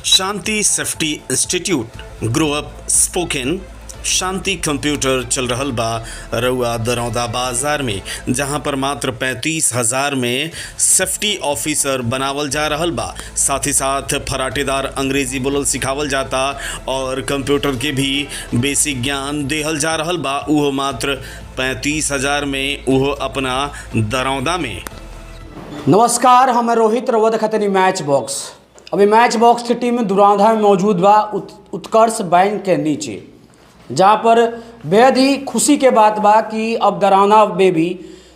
शांति safety institute grow up spoken Shanti computer चल रहल बा रउआ दरौदा बाजार में, जहां पर मात्र 35,000 में सेफ्टी ऑफिसर बनावल जा रहल बा। साथ ही साथ फराटेदार अंग्रेजी बोलल सिखावल जाता और कंप्यूटर के भी बेसिक ज्ञान देहल जा रहल बा, उहो मात्र 35,000 में, उहो अपना दरौदा में। नमस्कार, हम रोहित रउआ देखतनी मैच बॉक्स। अभी मैच बॉक्स की टीम दुराधा में मौजूद बा उत्कर्ष बैंक के नीचे, जहाँ पर बेहद ही खुशी के बात बा कि अब दरौदा में भी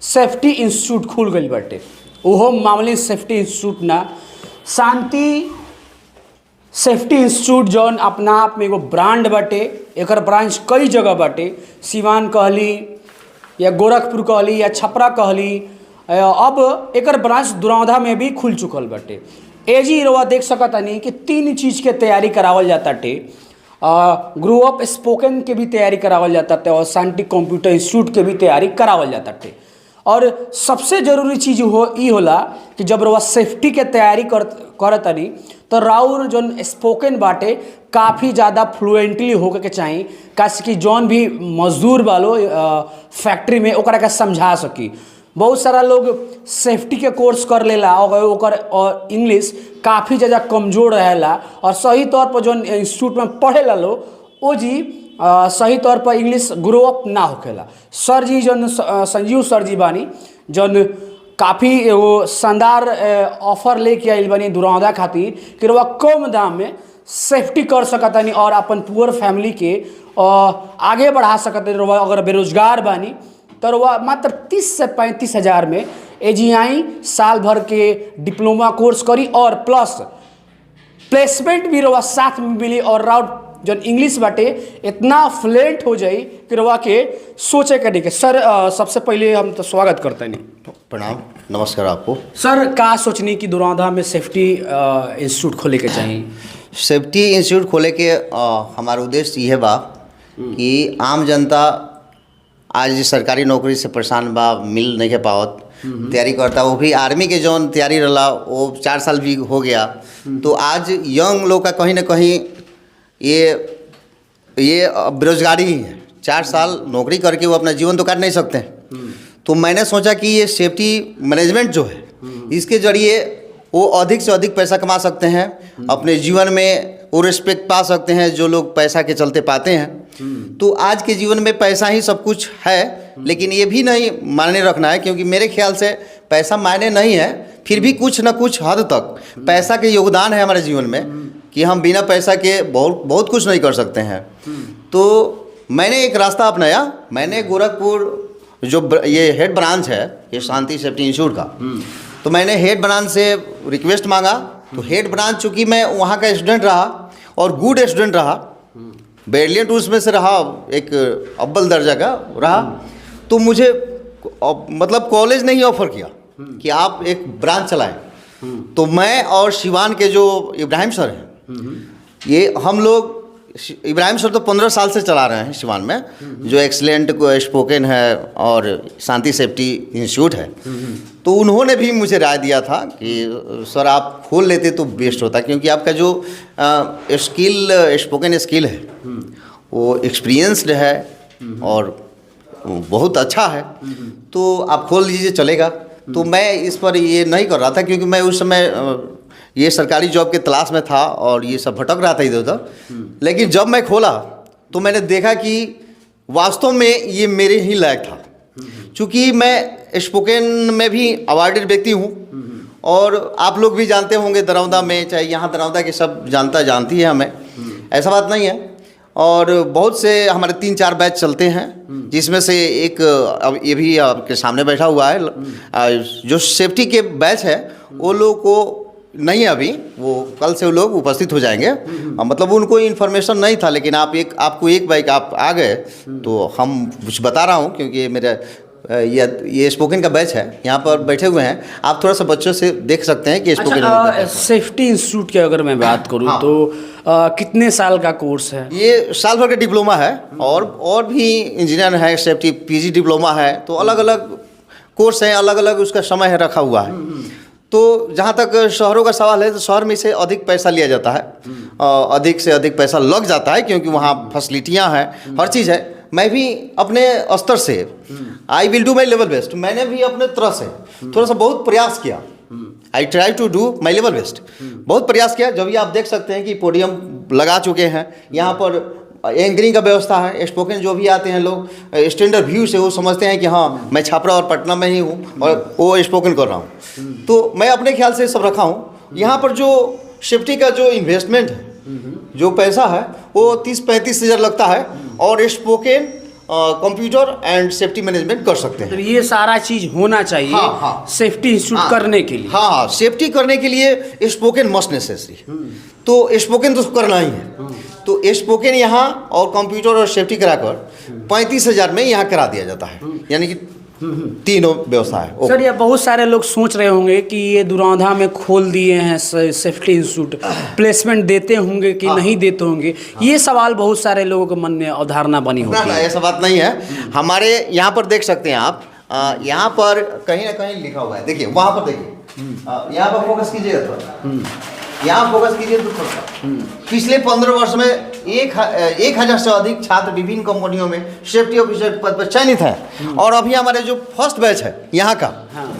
सेफ्टी इंस्टीट्यूट खुल गई बाटे। ओहो मामूली सेफ्टी इंस्टीट्यूट ना, शांति सेफ्टी इंस्टीट्यूट जौन अपना आप में एगो ब्रांड बाटे। एकर ब्रांच कई जगह बाटे, सिवान कहली या गोरखपुर कहली या छपरा कहली, अब एकर ब्रांच दरौदा में भी खुल चुकल बाटे। एजी रउआ देख सकतानी कि 3 चीज़ के तैयारी करावल जाताटे। ग्रो अप स्पोकन के भी तैयारी करावल जाताटे और शांति कंप्यूटर इंस्टीट्यूट के भी तैयारी करावल जाताटे। और सबसे ज़रूरी चीज़ ई होला कि जब रउआ सेफ्टी के तैयारी करतनी तो राउर जौन स्पोकन बाटे काफ़ी ज़्यादा फ्लुएंटली होके के चाहिए, काश कि जौन भी मजदूर वालो फैक्ट्री में ओकरा के समझा सकी। बहुत सारा लोग सेफ्टी के कोर्स कर लेला और इंग्लिश काफ़ी ज़्यादा कमज़ोर रहेला और सही तौर पर जौन इंस्टीट्यूट में पढ़ेला लोग वो जी सही तौर पर इंग्लिश ग्रो अप ना होखेला। सर जी जौन संजीव सर जी बानी, जौन काफ़ी एगो शानदार ऑफर लेके आइल बानी दरौदा खातिर कि रउआ कम दाम में सेफ्टी कर सकतानी और अपन पूअर फैमिली के आगे बढ़ा सकतानी। रउआ अगर बेरोजगार बानी तो वह मात्र 30 से 35 हज़ार में एजीआई साल भर के डिप्लोमा कोर्स करी और प्लस प्लेसमेंट भी रवा साथ में मिली और राउट जब इंग्लिश बाटे इतना फ्लुएंट हो जाई कि रवा के सोचे के नहीं। सर सबसे पहले हम तो स्वागत करते नहीं। प्रणाम, नमस्कार आपको। सर का सोचनी कि दरौदा में सेफ्टी इंस्टीट्यूट खोले के चाहिए? सेफ्टी इंस्टीट्यूट खोले के हमारा उद्देश्य ये बा कि आम जनता आज सरकारी नौकरी से परेशान बा, मिल नहीं के पावत, तैयारी करता, वो भी आर्मी के जौन तैयारी रहा वो 4 साल भी हो गया। तो आज यंग लोग का कहीं ना कहीं ये बेरोजगारी ही है। 4 साल नौकरी करके वो अपना जीवन तो काट नहीं सकते हैं। तो मैंने सोचा कि ये सेफ्टी मैनेजमेंट जो है इसके जरिए वो अधिक से अधिक पैसा कमा सकते हैं, अपने जीवन में वो रिस्पेक्ट पा सकते हैं जो लोग पैसा के चलते पाते हैं। तो आज के जीवन में पैसा ही सब कुछ है, लेकिन ये भी नहीं मायने रखना है, क्योंकि मेरे ख्याल से पैसा मायने नहीं है, फिर भी कुछ न कुछ हद तक पैसा के योगदान है हमारे जीवन में कि हम बिना पैसा के बहुत कुछ नहीं कर सकते हैं। तो मैंने एक रास्ता अपनाया। मैंने गोरखपुर जो ये हेड ब्रांच है ये शांति सेफ्टी इंस्टीट्यूट का, तो मैंने हेड ब्रांच से रिक्वेस्ट मांगा। तो हेड ब्रांच चूँकि मैं वहाँ का स्टूडेंट रहा और गुड स्टूडेंट रहा, ब्रिलियंट उसमें से रहा, एक अव्वल दर्जा का रहा, तो मुझे मतलब कॉलेज ने ही ऑफ़र किया कि आप एक ब्रांच चलाएं। तो मैं और सिवान के जो इब्राहिम सर हैं, ये हम लोग, इब्राहिम सर तो 15 साल से चला रहे हैं सिवान में, जो एक्सीलेंट स्पोकन है और शांति सेफ्टी इंस्टीट्यूट है। तो उन्होंने भी मुझे राय दिया था कि सर आप खोल लेते तो बेस्ट होता, क्योंकि आपका जो स्किल स्पोकन स्किल है वो एक्सपीरियंस्ड है और बहुत अच्छा है, तो आप खोल लीजिए, चलेगा। तो मैं इस पर ये नहीं कर रहा था, क्योंकि मैं उस समय ये सरकारी जॉब के तलाश में था और ये सब भटक रहा था इधर उधर। लेकिन जब मैं खोला तो मैंने देखा कि वास्तव में ये मेरे ही लायक था, क्योंकि मैं स्पोकन में भी अवार्डेड व्यक्ति हूँ और आप लोग भी जानते होंगे दरौदा में, चाहे यहाँ दरौदा के सब जानती है हमें, ऐसा बात नहीं है। और बहुत से हमारे 3-4 बैच चलते हैं, जिसमें से एक अब ये भी आपके सामने बैठा हुआ है जो सेफ्टी के बैच है। वो लोग को नहीं, अभी वो कल से वो लोग उपस्थित हो जाएंगे। मतलब उनको इन्फॉर्मेशन नहीं था, लेकिन आपको एक बाइक आप आ गए तो हम कुछ बता रहा हूँ, क्योंकि मेरा ये स्पोकन का बैच है, यहाँ पर बैठे हुए हैं। आप थोड़ा सा बच्चों से देख सकते हैं कि स्पोकन सेफ्टी इंस्टीट्यूट की अगर मैं बात करूँ तो कितने साल का कोर्स है? ये साल भर का डिप्लोमा है और भी इंजीनियर है, सेफ्टी पीजी डिप्लोमा है, तो अलग अलग कोर्स हैं, अलग अलग उसका समय है रखा हुआ है। तो जहाँ तक शहरों का सवाल है तो शहर में से अधिक पैसा लिया जाता है, अधिक से अधिक पैसा लग जाता है क्योंकि वहाँ फैसिलिटियाँ हैं, हर चीज़ है। मैं भी अपने स्तर से I will do my level best, मैंने भी अपने तरह से थोड़ा सा बहुत प्रयास किया। I try to do my level best, बहुत प्रयास किया। जब ये आप देख सकते हैं कि पोडियम लगा चुके हैं, यहाँ पर एंकरिंग का व्यवस्था है, स्पोकन जो भी आते हैं लोग स्टैंडर्ड व्यू से वो समझते हैं कि हाँ मैं छापरा और पटना में ही हूँ और वो स्पोकन कर रहा हूँ। तो मैं अपने ख्याल से सब रखा हूँ। यहाँ पर जो सेफ्टी का जो इन्वेस्टमेंट है, जो पैसा है वो 30-35 हज़ार लगता है और spoken computer and safety management कर सकते हैं। तो ये सारा चीज़ होना चाहिए। हाँ। सेफ्टी इंस्टीट्यूट करने के लिए। हाँ, सेफ्टी करने के लिए स्पोकन मस्ट नेसेसरी, तो स्पोकन तो करना ही है। तो स्पोकन यहाँ और कंप्यूटर और सेफ्टी कराकर 35 हज़ार में यहाँ करा दिया जाता है, यानी कि तीनों व्यवस्था है। सर, ये बहुत सारे लोग सोच रहे होंगे कि ये दुराधा में खोल दिए हैं सेफ्टी इंस्टीट्यूट, प्लेसमेंट देते होंगे कि नहीं देते होंगे। ये सवाल बहुत सारे लोगों के मन में अवधारणा बनी होती है। ऐसा बात नहीं है। हमारे यहाँ पर देख सकते हैं आप, यहाँ पर कहीं ना कहीं लिखा हुआ है, देखिए वहाँ पर देखिए, यहाँ पर फोकस कीजिएगा, यहाँ फोकस कीजिए तो पिछले 15 वर्ष में 1,000 से अधिक छात्र विभिन्न कंपनियों में सेफ्टी ऑफिसर पद पर चयनित हैं। और अभी हमारे जो फर्स्ट बैच है यहाँ का,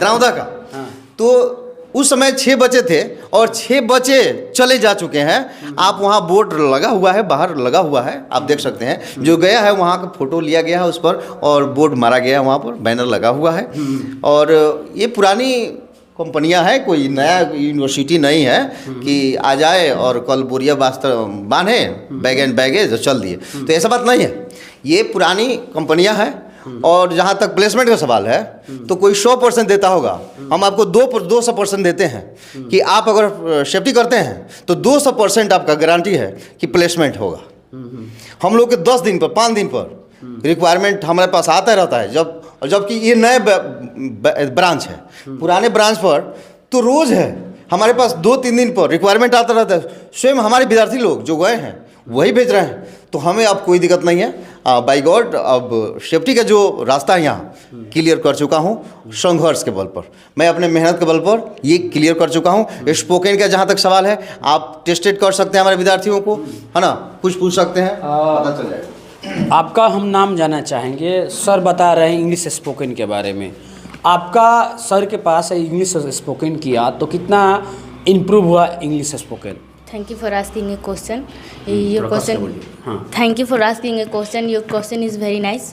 दरौदा का, तो उस समय 6 बच्चे थे और 6 बच्चे चले जा चुके हैं। आप वहाँ बोर्ड लगा हुआ है, बाहर लगा हुआ है, आप देख सकते हैं। जो गया है वहाँ का फोटो लिया गया है उस पर और बोर्ड मारा गया है, वहाँ पर बैनर लगा हुआ है। और ये पुरानी कंपनियां हैं, कोई नया यूनिवर्सिटी नहीं है कि आ जाए और कल बोरिया बांधे बैग एंड बैगेज और चल दिए, तो ऐसा बात नहीं है। ये पुरानी कंपनियां हैं। और जहाँ तक प्लेसमेंट का सवाल है तो कोई 100% देता होगा, हम आपको 200% देते हैं कि आप अगर सेफ्टी करते हैं तो 200% आपका गारंटी है कि प्लेसमेंट होगा। हम लोग के 10 दिन पर 5 दिन पर रिक्वायरमेंट हमारे पास आता रहता है, जबकि ये नए ब्रांच है। पुराने ब्रांच पर तो रोज़ है, हमारे पास 2-3 दिन पर रिक्वायरमेंट आता रहता है। स्वयं हमारे विद्यार्थी लोग जो गए हैं वही भेज रहे हैं, तो हमें अब कोई दिक्कत नहीं है। बाय गॉड अब सेफ्टी का जो रास्ता है यहाँ क्लियर कर चुका हूँ, संघर्ष के बल पर, मैं अपने मेहनत के बल पर ये क्लियर कर चुका हूँ। स्पोकन का जहाँ तक सवाल है आप टेस्टेड कर सकते हैं हमारे विद्यार्थियों को, है ना, कुछ पूछ सकते हैं, पता चल जाएगा। आपका हम नाम जानना चाहेंगे। सर बता रहे हैं इंग्लिश स्पोकन के बारे में। आपका सर के पास इंग्लिश स्पोकन किया तो कितना इम्प्रूव हुआ English spoken? Thank you for asking a question. Your question. Thank you for asking a question. Your question is very nice.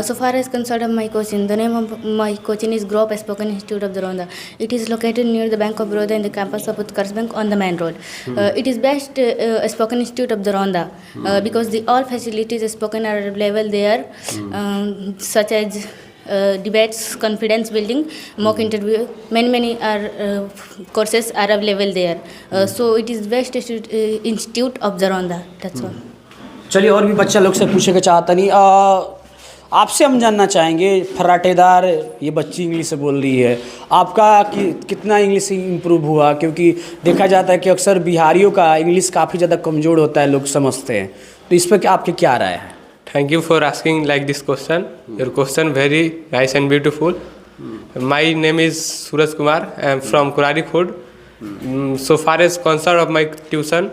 So far as concerned of my coaching, the name of my coaching is Grow Up Spoken Institute of Daronda. It is located near the Bank of Baroda in the campus of Utkarsh Bank on the main road. It is best Spoken Institute of Daronda because the all facilities spoken are available there, such as debates, confidence building, mock interview, many are courses are available there. So it is best institute of Daronda. That's all. चलिए, और भी बच्चा लोग से पूछे के चाहता नहीं। आपसे हम जानना चाहेंगे, फर्राटेदार ये बच्ची इंग्लिश से बोल रही है, आपका कितना इंग्लिश इम्प्रूव हुआ? क्योंकि देखा जाता है कि अक्सर बिहारियों का इंग्लिश काफ़ी ज़्यादा कमज़ोर होता है, लोग समझते हैं, तो इस पर आपके क्या राय है? Thank you for asking like this question. Your question very nice and beautiful. My name is Suraj Kumar. I am from Kurari Food. So far as concern of my tuition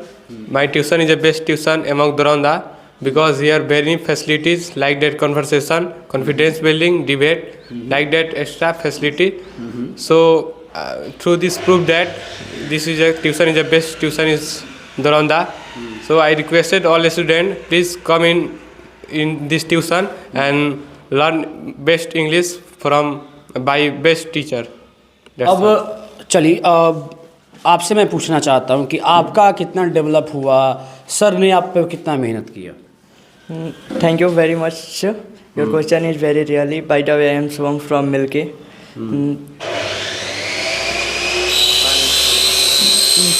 is the best tuition among Daronda because here very facilities like that conversation, confidence building, debate, like that extra facility. So through this proof that this is a tuition is the best tuition is Daronda. So I requested all the students please come in this tuition and learn best English from by best teacher. अब चलिए, आपसे मैं पूछना चाहता हूँ कि आपका कितना डेवलप हुआ, सर ने आप पे कितना मेहनत किया? Thank you very much, sir. Your question is very really. By the way, I am Swam from Milky.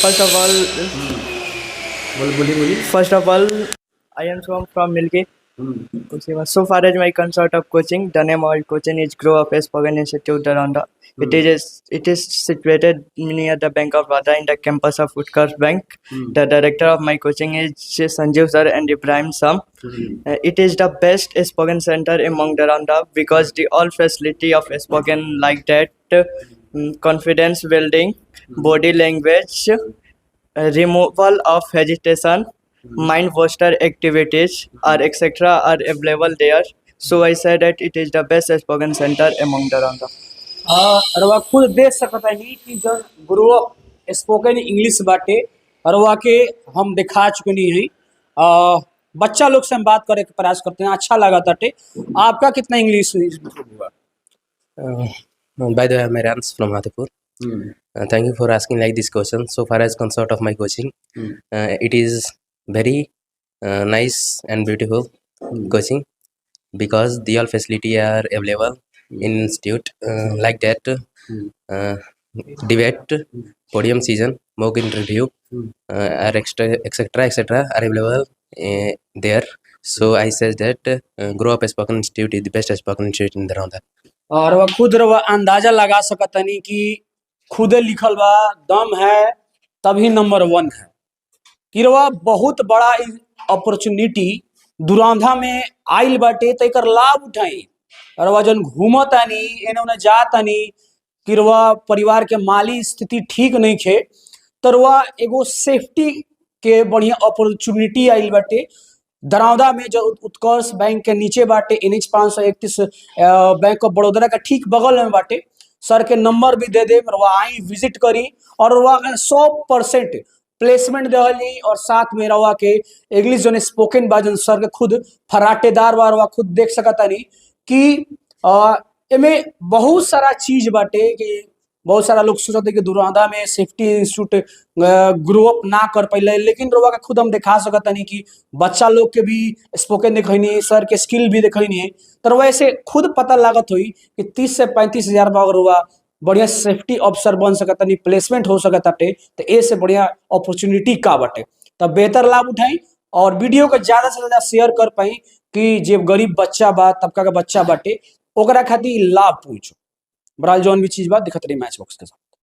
First of all, I am Swam from Milky. So far as my consort of coaching, the name of coaching is Grow Up Spoken Institute Daronda. It is situated near the Bank of Baroda in the campus of Utkarsh Bank. The director of my coaching is Sanjeev sir and Ibrahim Sam. It is the best spoken center among Daronda because the all facility of spoken like that confidence building, body language, removal of hesitation, mind booster activities, or etc. are available there. So I said that it is the best spoken center among the Rwanda. रवा खुद देख सकता है कि जो grow up spoken English बाटे रवा के हम दिखा चुके नहीं हैं। बच्चा लोग से हम बात करे के प्रयास करते हैं, अच्छा लगा ताटे। आपका कितना इंग्लिश हुआ? By the way, I'm Rans from Madhepur. Thank you for asking like this question. So far as concert of my coaching, it is very nice and beautiful coaching because the all facility are available in institute like that. Debate, podium season, mock interview, are etc. are available there. So I says that Grow Up Spoken Institute is the best spoken institute in the Rwanda. और वह खुद रवा अंदाजा लगा सकता नहीं कि खुद लिखल बा दम है तभी नंबर 1 है कि रवा बहुत बड़ा अपॉर्चुनिटी दुरांधा में आइल बाटे तो एकर लाभ उठाई। रवा जन घूमतानी एने ओने जातानी कि रवा परिवार के माली स्थिति ठीक नहीं खे तो रवा एगो सेफ्टी के बढ़िया अपॉर्चुनिटी आइल बाटे। दरौदा में जो उत्कर्ष बैंक के नीचे बाटे NH 531 बैंक ऑफ बड़ौदा का ठीक बगल में बाटे। सर के नंबर भी दे दे, आई विजिट करी और 100% प्लेसमेंट दहली और साथ में रवा के इंग्लिश जो स्पोकन बाजन सर के खुद फराटेदार बार खुद देख सकता नहीं कि एमे बहुत सारा चीज बाटे कि बहुत सारा लोग सोचते कि दुरांदा में सेफ्टी इंस्टीट्यूट ग्रो अप ना कर पाइले, लेकिन रोवा का खुद हम दिखा सकता नहीं कि बच्चा लोग के भी स्पोकन दिखनी, सर के स्किल भी दिखनी है। तो वैसे खुद पता लागत हुई कि 30 से 35 हजार में अगर रोवा बढ़िया सेफ्टी ऑफिसर बन सकता नहीं, प्लेसमेंट हो सकता तो ए से बढ़िया अपॉर्चुनिटी का बाटे। तब बेहतर लाभ उठाई और वीडियो को ज्यादा से ज्यादा शेयर कर पाई कि जो गरीब बच्चा बा तबका का बच्चा बाटे ओकरा खातिर लाभ पहुंचो। बहरहाल जौन भी चीज बात दिखत रही मैच बॉक्स के साथ।